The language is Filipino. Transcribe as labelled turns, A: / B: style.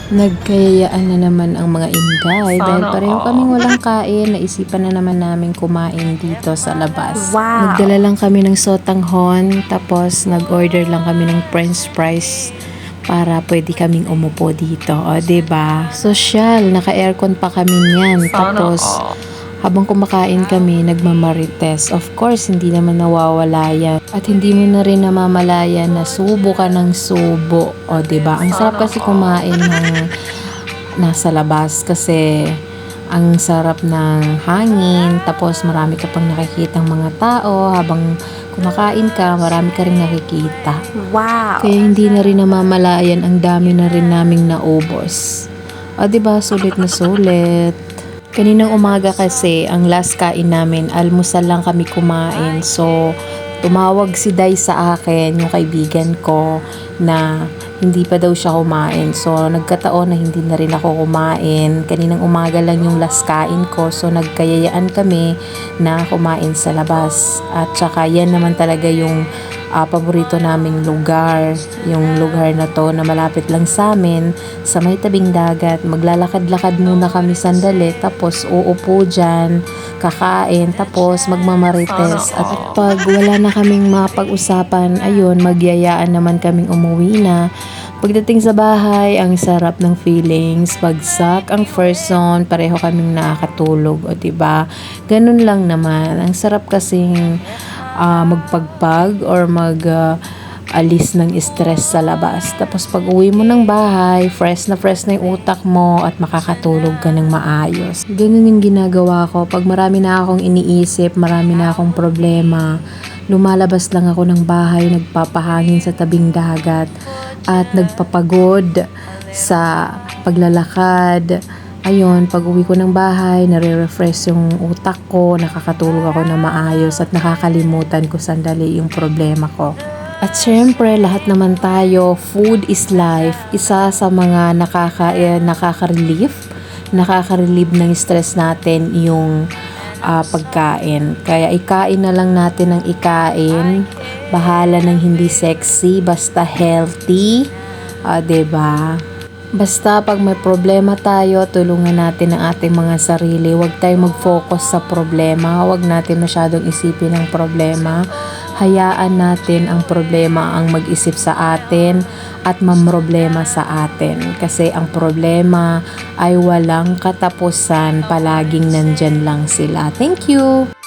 A: Nagkayayaan na naman ang mga inday dahil pareho kaming walang kain. Naisipan na naman namin kumain dito sa labas.
B: Wow!
A: Nagdala lang kami ng sotanghon, tapos nag-order lang kami ng french fries para pwede kaming umupo dito. O, diba? Social, naka-aircon pa kami niyan. Tapos, habang kumakain kami, nagmamarites. Of course, hindi naman nawawala yan. At hindi mo na rin namamalayan na subo ka ng subo. O, diba? Ang sarap kasi kumain ng nasa labas kasi ang sarap ng hangin. Tapos, marami ka pang nakikitang mga tao. Habang kumakain ka, marami ka rin nakikita.
B: Wow!
A: Kaya hindi na rin namamalayan, ang dami na rin naming naubos. O, diba? Sulit na sulit. Kaninang umaga kasi, ang last kain namin, almusal lang kami kumain. So, tumawag si Day sa akin, yung kaibigan ko, na hindi pa daw siya kumain. So, nagkataon na hindi na rin ako kumain. Kaninang umaga lang yung last kain ko. So, nagkayayaan kami na kumain sa labas. At saka, yan naman talaga yung paborito naming lugar. Yung lugar na to na malapit lang sa amin, sa may tabing dagat. Maglalakad-lakad muna kami sandali, tapos uupo dyan, kakain, tapos magmamarites. At pag wala na kaming mapag-usapan, ayun, magyayaan naman kaming umuwi na. Pagdating sa bahay, ang sarap ng feelings. Bagsak ang first zone, pareho kaming nakakatulog. O, diba? Ganun lang naman. Ang sarap kasing magpagpag or alis ng stress sa labas. Tapos pag uwi mo ng bahay, fresh na yung utak mo at makakatulog ka ng maayos. Ganun yung ginagawa ko. Pag marami na akong iniisip, marami na akong problema, lumalabas lang ako ng bahay, nagpapahangin sa tabing dagat at nagpapagod sa paglalakad. Ayun, pag uwi ko ng bahay, nare-refresh yung utak ko, nakakatulog ako na maayos at nakakalimutan ko sandali yung problema ko. At syempre, lahat naman tayo, food is life. Isa sa mga nakaka-relieve ng stress natin yung pagkain. Kaya ikain na lang natin ng ikain. Bahala ng hindi sexy, basta healthy. Diba? Basta pag may problema tayo, tulungan natin ang ating mga sarili. Huwag tayong mag-focus sa problema. Huwag natin masyadong isipin ang problema. Hayaan natin ang problema ang mag-isip sa atin at mamroblema sa atin. Kasi ang problema ay walang katapusan. Palaging nandyan lang sila. Thank you!